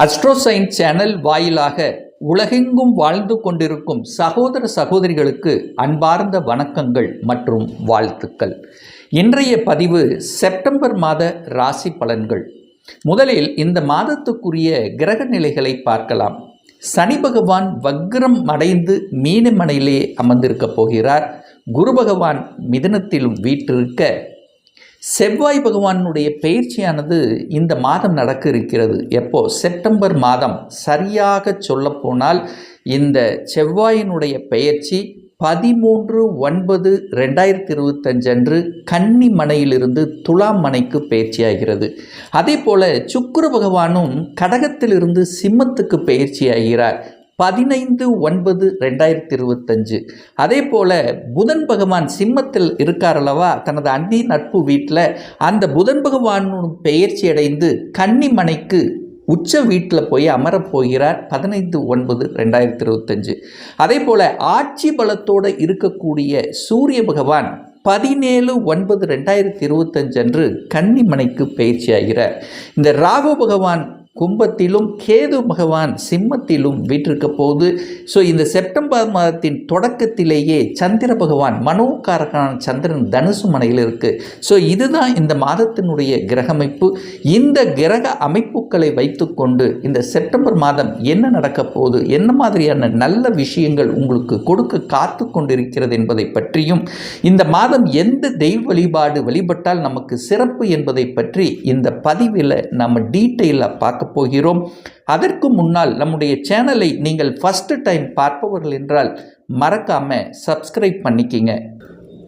Astro science channel வாயிலாக உலகெங்கும் வாழ்ந்து கொண்டிருக்கும் சகோதர சகோதரிகளுக்கு அன்பார்ந்த வணக்கங்கள் மற்றும் வாழ்த்துக்கள். இன்றைய பதிவு செப்டம்பர் மாத ராசி பலன்கள். முதலில் இந்த மாதத்துக்குரிய கிரக நிலைகளை பார்க்கலாம். சனி பகவான் வக்ரம் அடைந்து மீனமனையிலே அமர்ந்திருக்க போகிறார். குரு பகவான் மிதுனத்திலும் வீற்றிருக்க, செவ்வாய் பகவானுடைய பயிற்சியானது இந்த மாதம் நடக்க இருக்கிறது. எப்போ? செப்டம்பர் மாதம். சரியாக சொல்லப்போனால் இந்த செவ்வாயினுடைய பெயர்ச்சி 13/9/2025 அன்று கன்னி மனையிலிருந்து துலாம் மனைக்கு பயிற்சியாகிறது. அதே போல சுக்கிர பகவானும் கடகத்திலிருந்து சிம்மத்துக்கு பயிற்சியாகிறார் 15/9/2025. அதே போல் புதன் பகவான் சிம்மத்தில் இருக்கார் அல்லவா, தனது அந்தி நட்பு வீட்டில் அந்த புதன் பகவானும் பெயர்ச்சி அடைந்து கன்னி மனைக்கு உச்ச வீட்டில் போய் அமரப்போகிறார் 15/9/2025. அதே போல் ஆட்சி பலத்தோடு இருக்கக்கூடிய சூரிய பகவான் 17/9/2025 அன்று கன்னி மனைக்கு பயிற்சியாகிறார். இந்த ராகு பகவான் கும்பத்திலும் கேது பகவான் சிம்மத்திலும் வீற்றிருக்க போது. ஸோ இந்த செப்டம்பர் மாதத்தின் தொடக்கத்திலேயே சந்திர பகவான் மனோகாரகனான சந்திரன் தனுசு மனையில் இருக்குது. ஸோ இதுதான் இந்த மாதத்தினுடைய கிரகமைப்பு. இந்த கிரக அமைப்புகளை வைத்துக்கொண்டு இந்த செப்டம்பர் மாதம் என்ன நடக்க போகுது, என்ன மாதிரியான நல்ல விஷயங்கள் உங்களுக்கு கொடுக்க காத்து கொண்டிருக்கிறது என்பதை பற்றியும், இந்த மாதம் எந்த தெய்வ வழிபாடு வழிபட்டால் நமக்கு சிறப்பு என்பதை பற்றி இந்த பதிவில் நம்ம டீட்டெயிலாக பார்க்க போகிறோம். அதற்கு முன்னால் நம்முடைய சேனலை நீங்கள் ஃபர்ஸ்ட் டைம் பார்ப்பவர்கள் என்றால் மறக்காம சப்ஸ்கிரைப் பண்ணிக்கிங்க.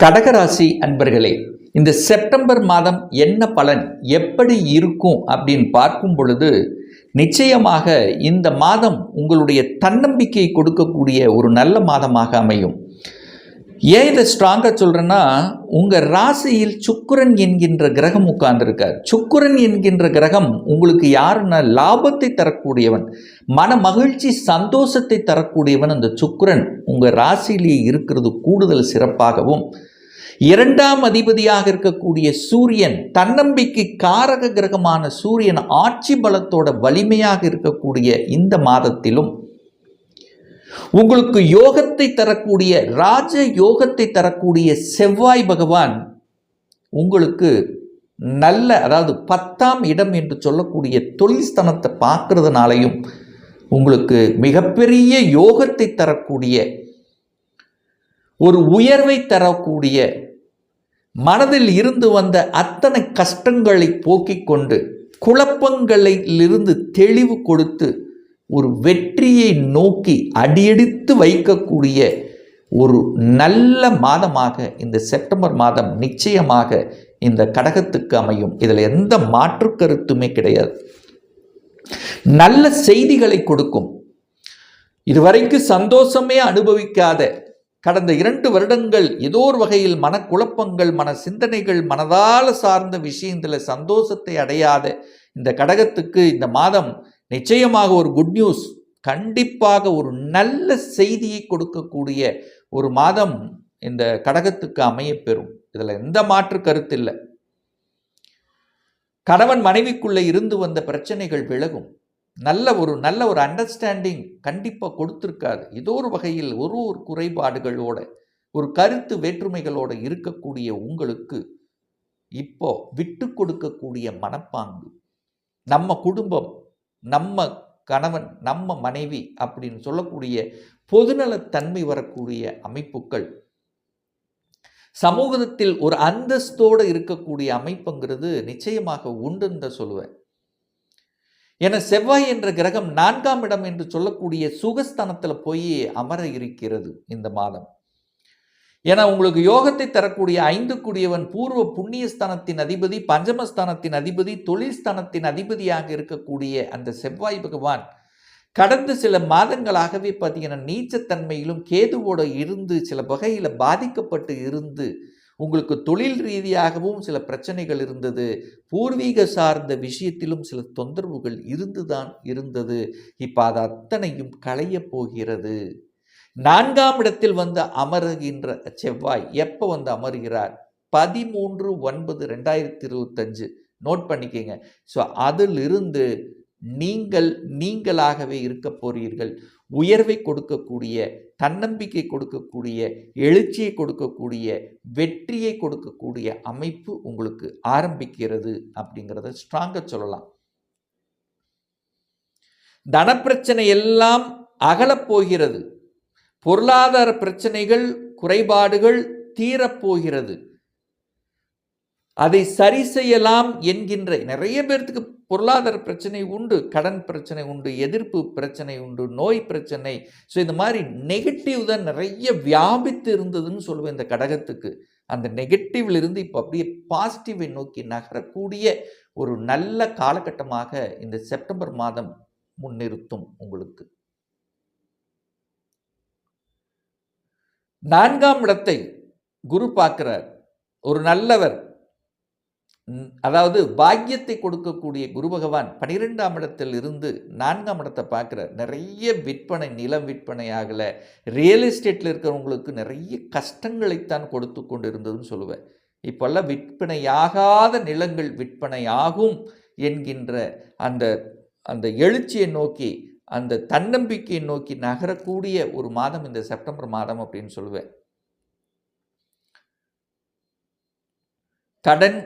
கடகராசி அன்பர்களே, இந்த செப்டம்பர் மாதம் என்ன பலன் எப்படி இருக்கும் அப்படின்னு பார்க்கும் பொழுது, நிச்சயமாக இந்த மாதம் உங்களுடைய தன்னம்பிக்கை கொடுக்கக்கூடிய ஒரு நல்ல மாதமாக அமையும். ஏன் இதை ஸ்ட்ராங்காக சொல்கிறேன்னா, உங்கள் ராசியில் சுக்கிரன் என்கின்ற கிரகம் உட்கார்ந்துருக்கார். சுக்கிரன் என்கின்ற கிரகம் உங்களுக்கு யாருன்னா லாபத்தை தரக்கூடியவன், மன மகிழ்ச்சி சந்தோஷத்தை தரக்கூடியவன். அந்த சுக்கிரன் உங்கள் ராசியிலேயே இருக்கிறது கூடுதல் சிறப்பாகவும், இரண்டாம் அதிபதியாக இருக்கக்கூடிய சூரியன், தன்னம்பிக்கை காரக கிரகமான சூரியன் ஆட்சி பலத்தோட வலிமையாக இருக்கக்கூடிய இந்த மாதத்திலும், உங்களுக்கு யோகத்தை தரக்கூடிய ராஜ யோகத்தை தரக்கூடிய செவ்வாய் பகவான் உங்களுக்கு நல்ல, அதாவது 10ஆம் இடம் என்று சொல்லக்கூடிய தொழில் ஸ்தானத்தை பார்க்கறதுனாலையும் உங்களுக்கு மிகப்பெரிய யோகத்தை தரக்கூடிய, ஒரு உயர்வை தரக்கூடிய, மனதில் இருந்து வந்த அத்தனை கஷ்டங்களை போக்கிக் கொண்டு குழப்பங்களிலிருந்து தெளிவு கொடுத்து ஒரு வெற்றியை நோக்கி அடியெடுத்து வைக்கக்கூடிய ஒரு நல்ல மாதமாக இந்த செப்டம்பர் மாதம் நிச்சயமாக இந்த கடகத்துக்கு அமையும். இதில் எந்த மாற்று கருத்துமே கிடையாது. நல்ல செய்திகளை கொடுக்கும். இதுவரைக்கும் சந்தோஷமே அனுபவிக்காத, கடந்த 2 வருடங்கள் ஏதோ ஒரு வகையில் மனக்குழப்பங்கள், மன சிந்தனைகள், மனதால் சார்ந்த விஷயத்தில் சந்தோஷத்தை அடையாத இந்த கடகத்துக்கு இந்த மாதம் நிச்சயமாக ஒரு குட் நியூஸ், கண்டிப்பாக ஒரு நல்ல செய்தியை கொடுக்கக்கூடிய ஒரு மாதம் இந்த கடகத்துக்கு அமையப்பெறும். இதில் எந்த மாற்று கருத்து இல்லை. கணவன் மனைவிக்குள்ளே இருந்து வந்த பிரச்சனைகள் விலகும். நல்ல ஒரு அண்டர்ஸ்டாண்டிங் கண்டிப்பாக கொடுத்துருக்காது. ஏதோ ஒரு வகையில் ஒரு குறைபாடுகளோட, ஒரு கருத்து வேற்றுமைகளோடு இருக்கக்கூடிய உங்களுக்கு இப்போ விட்டு கொடுக்கக்கூடிய மனப்பாங்கு, நம்ம குடும்பம், நம்ம கணவன், நம்ம மனைவி அப்படின்னு சொல்லக்கூடிய பொதுநலத்தன்மை வரக்கூடிய அமைப்புகள், சமூகத்தில் ஒரு அந்தஸ்தோடு இருக்கக்கூடிய அமைப்புங்கிறது நிச்சயமாக உண்டுன்னு தான் சொல்லுவேன். என செவ்வாய் என்ற கிரகம் 4ஆம் இடம் என்று சொல்லக்கூடிய சுகஸ்தானத்தில் போய் அமர இருக்கிறது இந்த மாதம். ஏன்னா உங்களுக்கு யோகத்தை தரக்கூடிய 5 கூடியவன் பூர்வ புண்ணியஸ்தானத்தின் அதிபதி, பஞ்சமஸ்தானத்தின் அதிபதி, தொழில் ஸ்தானத்தின் அதிபதியாக இருக்கக்கூடிய அந்த செவ்வாய் பகவான் கடந்த சில மாதங்களாகவே பார்த்தீங்கன்னா நீச்சத்தன்மையிலும் கேதுவோடு இருந்து சில வகையில் பாதிக்கப்பட்டு இருந்து, உங்களுக்கு தொழில் ரீதியாகவும் சில பிரச்சனைகள் இருந்தது, பூர்வீக சார்ந்த விஷயத்திலும் சில தொந்தரவுகள் இருந்தது. இப்போ அது அத்தனையும் களைய போகிறது. 4ஆம் இடத்தில் வந்து அமருகின்ற செவ்வாய் எப்போ வந்து அமருகிறார்? 13/9/2025. நோட் பண்ணிக்கங்க. ஸோ அதிலிருந்து நீங்களாகவே இருக்க போறீர்கள். உயர்வை கொடுக்கக்கூடிய, தன்னம்பிக்கை கொடுக்கக்கூடிய, எழுச்சியை கொடுக்கக்கூடிய, வெற்றியை கொடுக்கக்கூடிய அமைப்பு உங்களுக்கு ஆரம்பிக்கிறது அப்படிங்கிறத ஸ்ட்ராங்கா சொல்லலாம். தனப்பிரச்சனை எல்லாம் அகலப்போகிறது. பொருளாதார பிரச்சனைகள், குறைபாடுகள் தீரப்போகிறது. அதை சரி செய்யலாம் என்கின்ற நிறைய பேர்த்துக்கு பொருளாதார பிரச்சனை உண்டு, கடன் பிரச்சனை உண்டு, எதிர்ப்பு பிரச்சனை உண்டு, நோய் பிரச்சனை. ஸோ இந்த மாதிரி நெகட்டிவ் தான் நிறைய வியாபித்து இருந்ததுன்னு சொல்லுவேன் இந்த கடகத்துக்கு. அந்த நெகட்டிவ்ல இருந்து இப்போ அப்படியே பாசிட்டிவை நோக்கி நகரக்கூடிய ஒரு நல்ல காலகட்டமாக இந்த செப்டம்பர் மாதம் முன்னிறுத்தும் உங்களுக்கு. 4ஆம் இடத்தை குரு பார்க்கிறார். ஒரு நல்லவர், அதாவது பாக்கியத்தை கொடுக்கக்கூடிய குரு பகவான் 12ஆம் இடத்தில் இருந்து 4ஆம் இடத்தை பார்க்கிறார். நிறைய விற்பனை, நிலம் விற்பனை ஆகலை, ரியல் எஸ்டேட்டில் இருக்கிறவங்களுக்கு நிறைய கஷ்டங்களைத்தான் கொடுத்து கொண்டு இருந்ததுன்னு சொல்லுவேன். இப்போல்லாம் விற்பனையாகாத நிலங்கள் விற்பனை ஆகும் என்கின்ற அந்த எழுச்சியை நோக்கி, அந்த தன்னம்பிக்கையை நோக்கி நகரக்கூடிய ஒரு மாதம் இந்த செப்டம்பர் மாதம் அப்படின்னு சொல்லுவேன். கடன்,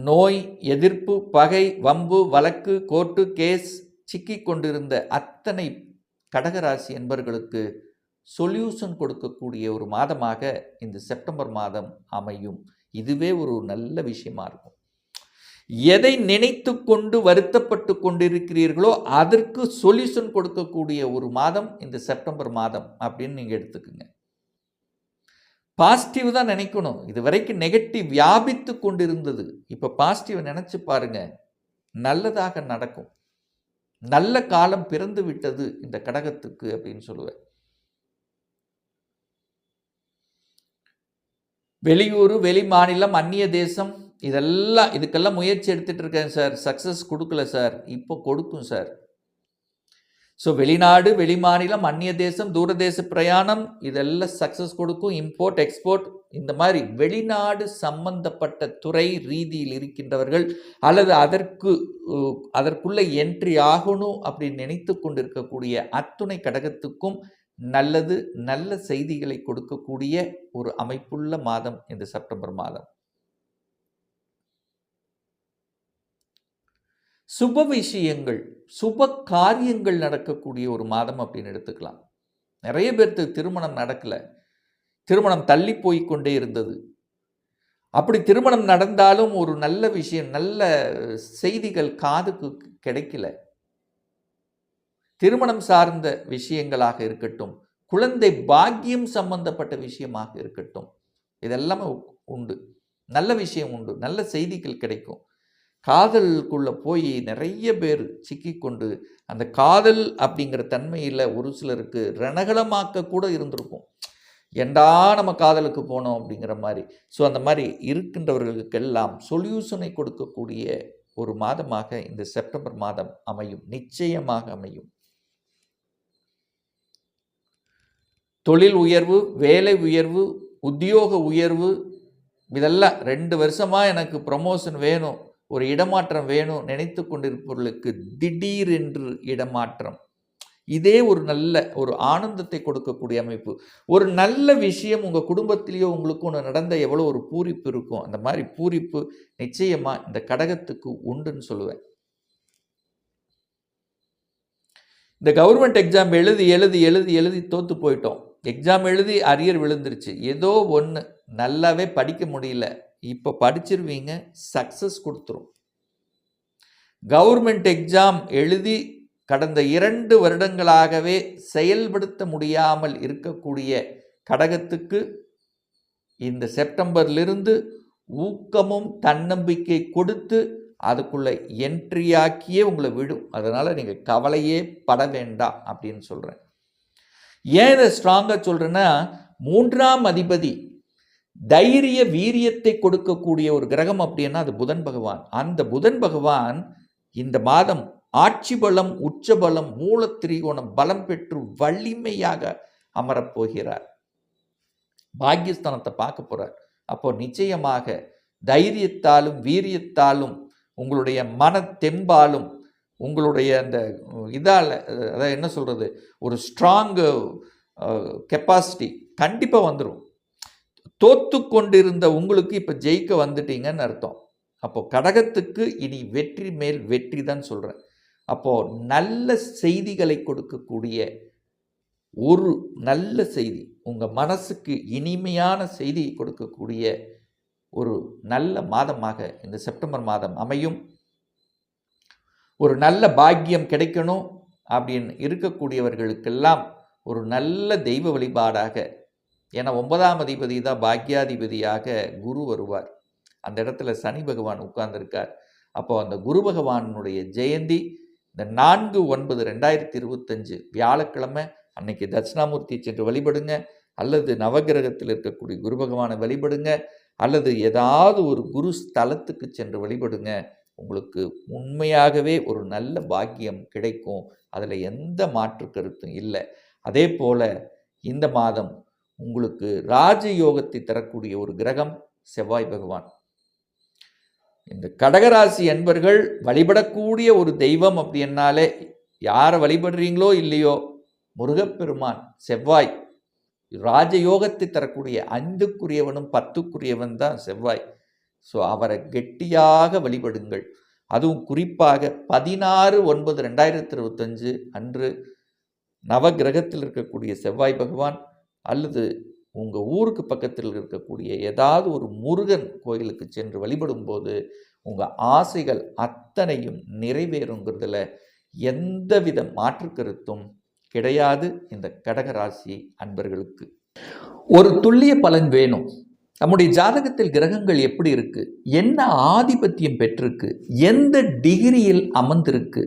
நோய், எதிர்ப்பு, பகை, வம்பு, வழக்கு, கோர்ட்டு கேஸ் சிக்கிக் கொண்டிருந்த அத்தனை கடகராசி என்பவர்களுக்கு சொல்யூஷன் கொடுக்கக்கூடிய ஒரு மாதமாக இந்த செப்டம்பர் மாதம் அமையும். இதுவே ஒரு நல்ல விஷயமா இருக்கும். எதை நினைத்து கொண்டு வருத்தப்பட்டு கொண்டிருக்கிறீர்களோ அதற்கு சொல்யூஷன் கொடுக்கக்கூடிய ஒரு மாதம் இந்த செப்டம்பர் மாதம் அப்படின்னு நீங்கள் எடுத்துக்குங்க. பாசிட்டிவ் தான் நினைக்கணும். இது வரைக்கும் நெகட்டிவ் வியாபித்து கொண்டிருந்தது. இப்போ பாசிட்டிவ் நினைச்சு பாருங்க, நல்லதாக நடக்கும். நல்ல காலம் பிறந்து விட்டது இந்த கடகத்துக்கு அப்படின்னு சொல்லுவேன். வெளியூர், வெளி மாநிலம், அந்நிய தேசம், இதுக்கெல்லாம் முயற்சி எடுத்துட்டு இருக்கேன் சார், சக்சஸ் கொடுக்கல சார், இப்போ கொடுக்கும் சார். ஸோ வெளிநாடு, வெளி மாநிலம், அந்நிய தேசம், தூரதேச பிரயாணம் இதெல்லாம் சக்சஸ் கொடுக்கும். இம்போர்ட், எக்ஸ்போர்ட், இந்த மாதிரி வெளிநாடு சம்பந்தப்பட்ட துறை ரீதியில் இருக்கின்றவர்கள் அல்லது அதற்குள்ள என்ட்ரி ஆகணும் அப்படின்னு நினைத்து கொண்டிருக்கக்கூடிய அத்துணை கடகத்துக்கும் நல்ல செய்திகளை கொடுக்கக்கூடிய ஒரு அமைப்புள்ள மாதம் இந்த செப்டம்பர் மாதம். சுப விஷயங்கள், சுப காரியங்கள் நடக்கக்கூடிய ஒரு மாதம் அப்படின்னு எடுத்துக்கலாம். நிறைய பேருக்கு திருமணம் நடக்கல, திருமணம் தள்ளி போய் கொண்டே இருந்தது. அப்படி திருமணம் நடந்தாலும் ஒரு நல்ல விஷயம், நல்ல செய்திகள் காதுக்கு கிடைக்கல. திருமணம் சார்ந்த விஷயங்களாக இருக்கட்டும், குழந்தை பாக்கியம் சம்பந்தப்பட்ட விஷயமாக இருக்கட்டும், இதெல்லாமே உண்டு. நல்ல விஷயம் உண்டு, நல்ல செய்திகள் கிடைக்கும். காதலுக்குள்ள போய் நிறைய பேர் சிக்கிக்கொண்டு அந்த காதல் அப்படிங்கிற தன்மையில் ஒரு சிலருக்கு ரணகலமாக்க கூட இருந்திருக்கும். ஏண்டா நம்ம காதலுக்கு போனோம் அப்படிங்கிற மாதிரி. ஸோ அந்த மாதிரி இருக்கின்றவர்களுக்கெல்லாம் சொல்யூஷனை கொடுக்கக்கூடிய ஒரு மாதமாக இந்த செப்டம்பர் மாதம் அமையும், நிச்சயமாக அமையும். தொழில் உயர்வு, வேலை உயர்வு, உத்தியோக உயர்வு, இதெல்லாம் 2 வருஷமாக எனக்கு ப்ரமோஷன் வேணும், ஒரு இடமாற்றம் வேணும் நினைத்து கொண்டிருப்பவர்களுக்கு திடீரென்று இடமாற்றம், இதே ஒரு ஆனந்தத்தை கொடுக்கக்கூடிய அமைப்பு. ஒரு நல்ல விஷயம் உங்கள் குடும்பத்திலேயோ உங்களுக்கு ஒன்று நடந்த எவ்வளோ ஒரு பூரிப்பு இருக்கும், அந்த மாதிரி பூரிப்பு நிச்சயமாக இந்த கடகத்துக்கு உண்டுன்னு சொல்லுவேன். இந்த கவர்மெண்ட் எக்ஸாம் எழுதி எழுதி எழுதி எழுதி தோற்று போயிட்டோம். எக்ஸாம் எழுதி அரியர் விழுந்துருச்சு, ஏதோ ஒன்று நல்லாவே படிக்க முடியல, இப்போ படிச்சிருவீங்க, சக்ஸஸ் கொடுத்துரும். கவர்மெண்ட் எக்ஸாம் எழுதி கடந்த 2 வருடங்களாகவே செயல்படுத்த முடியாமல் இருக்கக்கூடிய கடகத்துக்கு இந்த செப்டம்பர்லிருந்து ஊக்கமும் தன்னம்பிக்கை கொடுத்து அதுக்குள்ள என்ட்ரியாக்கியே உங்களை விடும். அதனால் நீங்கள் கவலையே பட வேண்டாம் அப்படின்னு சொல்கிறேன். ஏன் இதை ஸ்ட்ராங்காக சொல்கிறேன்னா, 3ஆம் அதிபதி தைரிய வீரியத்தை கொடுக்கக்கூடிய ஒரு கிரகம் அப்படின்னா அது புதன் பகவான். அந்த புதன் பகவான் இந்த மாதம் ஆட்சி பலம், உச்ச பலம், மூல திரிகோணம் பலம் பெற்று வலிமையாக அமரப்போகிறார். பாக்கியஸ்தானத்தை பார்க்க போறார். அப்போ நிச்சயமாக தைரியத்தாலும் வீரியத்தாலும் உங்களுடைய மன தெம்பாலும் உங்களுடைய அந்த இதால், அதாவது என்ன சொல்கிறது, ஒரு ஸ்ட்ராங்கு கெப்பாசிட்டி கண்டிப்பாக வந்துடும். தோத்து கொண்டிருந்த உங்களுக்கு இப்போ ஜெயிக்க வந்துட்டீங்கன்னு அர்த்தம். அப்போது கடகத்துக்கு இனி வெற்றி மேல் வெற்றி தான் சொல்கிறேன். அப்போது நல்ல செய்திகளை கொடுக்கக்கூடிய ஒரு நல்ல செய்தி, உங்கள் மனசுக்கு இனிமையான செய்தி கொடுக்கக்கூடிய ஒரு நல்ல மாதமாக இந்த செப்டம்பர் மாதம் அமையும். ஒரு நல்ல பாக்கியம் கிடைக்கணும் அப்படின்னு இருக்கக்கூடியவர்களுக்கெல்லாம் ஒரு நல்ல தெய்வ வழிபாடாக, ஏன்னா 9ஆம் அதிபதி தான் பாக்யாதிபதியாக குரு வருவார். அந்த இடத்துல சனி பகவான் உட்கார்ந்துருக்கார். அப்போது அந்த குரு பகவானுடைய ஜெயந்தி இந்த 4/9/2025 வியாழக்கிழமை அன்னைக்கு தட்சிணாமூர்த்தி சென்று வழிபடுங்க, அல்லது நவகிரகத்தில் இருக்கக்கூடிய குரு பகவானை வழிபடுங்க, அல்லது ஏதாவது ஒரு குரு ஸ்தலத்துக்கு சென்று வழிபடுங்க. உங்களுக்கு உண்மையாகவே ஒரு நல்ல பாக்கியம் கிடைக்கும். அதில் எந்த மாற்று கருத்தும் இல்லை. அதே போல் இந்த மாதம் உங்களுக்கு ராஜயோகத்தை தரக்கூடிய ஒரு கிரகம் செவ்வாய் பகவான். இந்த கடகராசி அன்பர்கள் வழிபடக்கூடிய ஒரு தெய்வம் அப்படின்னாலே, யாரை வழிபடுறீங்களோ இல்லையோ, முருகப்பெருமான் செவ்வாய் ராஜயோகத்தை தரக்கூடிய 5க்குரியவனும் 10க்குரியவன் தான் செவ்வாய். ஸோ அவரை கெட்டியாக வழிபடுங்கள். அதுவும் குறிப்பாக 16/9/2025 அன்று நவகிரகத்தில் இருக்கக்கூடிய செவ்வாய் பகவான், அல்லது உங்கள் ஊருக்கு பக்கத்தில் இருக்கக்கூடிய ஏதாவது ஒரு முருகன் கோயிலுக்கு சென்று வழிபடும்போது உங்கள் ஆசைகள் அத்தனையும் நிறைவேறுங்கிறதுல எந்தவித மாற்று கருத்தும் கிடையாது. இந்த கடகராசி அன்பர்களுக்கு ஒரு துல்லிய பலன் வேணும். நம்முடைய ஜாதகத்தில் கிரகங்கள் எப்படி இருக்கு, என்ன ஆதிபத்தியம் பெற்றிருக்கு, எந்த டிகிரியில் அமர்ந்திருக்கு,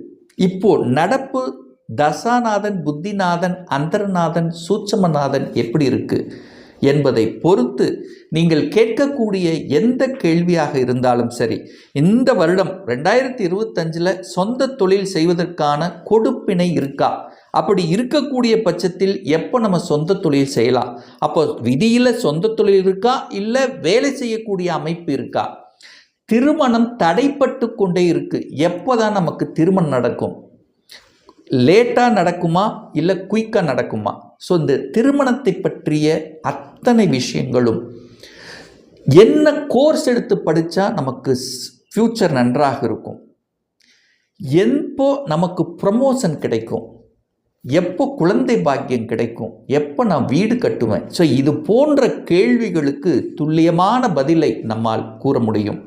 இப்போ நடப்பு தசாநாதன், புத்திநாதன், அந்தரநாதன், சூட்சமநாதன் எப்படி இருக்கு என்பதை பொறுத்து நீங்கள் கேட்கக்கூடிய எந்த கேள்வியாக இருந்தாலும் சரி, இந்த வருடம் 2025 சொந்த தொழில் செய்வதற்கான கொடுப்பினை இருக்கா, அப்படி இருக்கக்கூடிய பட்சத்தில் எப்போ நம்ம சொந்த தொழில் செய்யலாம், அப்போ விதியில் சொந்த தொழில் இருக்கா, இல்லை வேலை செய்யக்கூடிய அமைப்பு இருக்கா, திருமணம் தடைப்பட்டு கொண்டே இருக்கு, எப்போ தான் நமக்கு திருமணம் நடக்கும், லேட்டாக நடக்குமா இல்லை குயிக்காக நடக்குமா, ஸோ இந்த திருமணத்தை பற்றிய அத்தனை விஷயங்களும், என்ன கோர்ஸ் எடுத்து படித்தா நமக்கு ஃப்யூச்சர் நன்றாக இருக்கும், எப்போ நமக்கு ப்ரமோஷன் கிடைக்கும், எப்போ குழந்தை பாக்கியம் கிடைக்கும், எப்போ நான் வீடு கட்டுவேன், ஸோ இது போன்ற கேள்விகளுக்கு துல்லியமான பதிலை நம்மால் கூற முடியும்.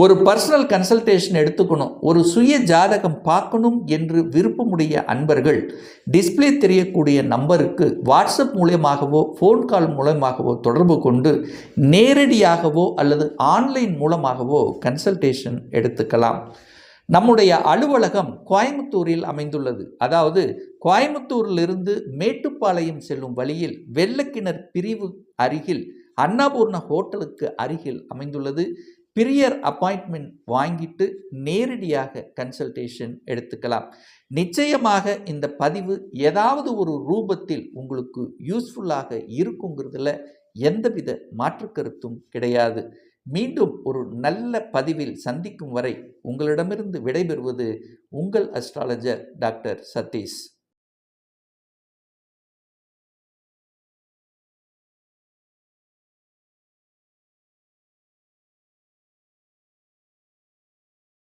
ஒரு பர்சனல் கன்சல்டேஷன் எடுத்துக்கணும், ஒரு சுய ஜாதகம் பார்க்கணும் என்று விருப்பமுடைய அன்பர்கள் டிஸ்பிளே தெரியக்கூடிய நம்பருக்கு வாட்ஸ்அப் மூலமாகவோ ஃபோன் கால் மூலமாகவோ தொடர்பு கொண்டு நேரடியாகவோ அல்லது ஆன்லைன் மூலமாகவோ கன்சல்டேஷன் எடுத்துக்கலாம். நம்முடைய அலுவலகம் கோயம்புத்தூரில் அமைந்துள்ளது. அதாவது கோயம்புத்தூரிலிருந்து மேட்டுப்பாளையம் செல்லும் வழியில் வெள்ளக்கிணர் பிரிவு அருகில் அன்னபூர்ணா ஹோட்டலுக்கு அருகில் அமைந்துள்ளது. பிரியர் அப்பாயின்மெண்ட் வாங்கிட்டு நேரடியாக கன்சல்டேஷன் எடுத்துக்கலாம். நிச்சயமாக இந்த பதிவு ஏதாவது ஒரு ரூபத்தில் உங்களுக்கு யூஸ்ஃபுல்லாக இருக்குங்கிறதுல எந்தவித மாற்று கருத்தும் கிடையாது. மீண்டும் ஒரு நல்ல பதிவில் சந்திக்கும் வரை உங்களிடமிருந்து விடைபெறுவது உங்கள் அஸ்ட்ராலஜர் டாக்டர் சதீஷ்.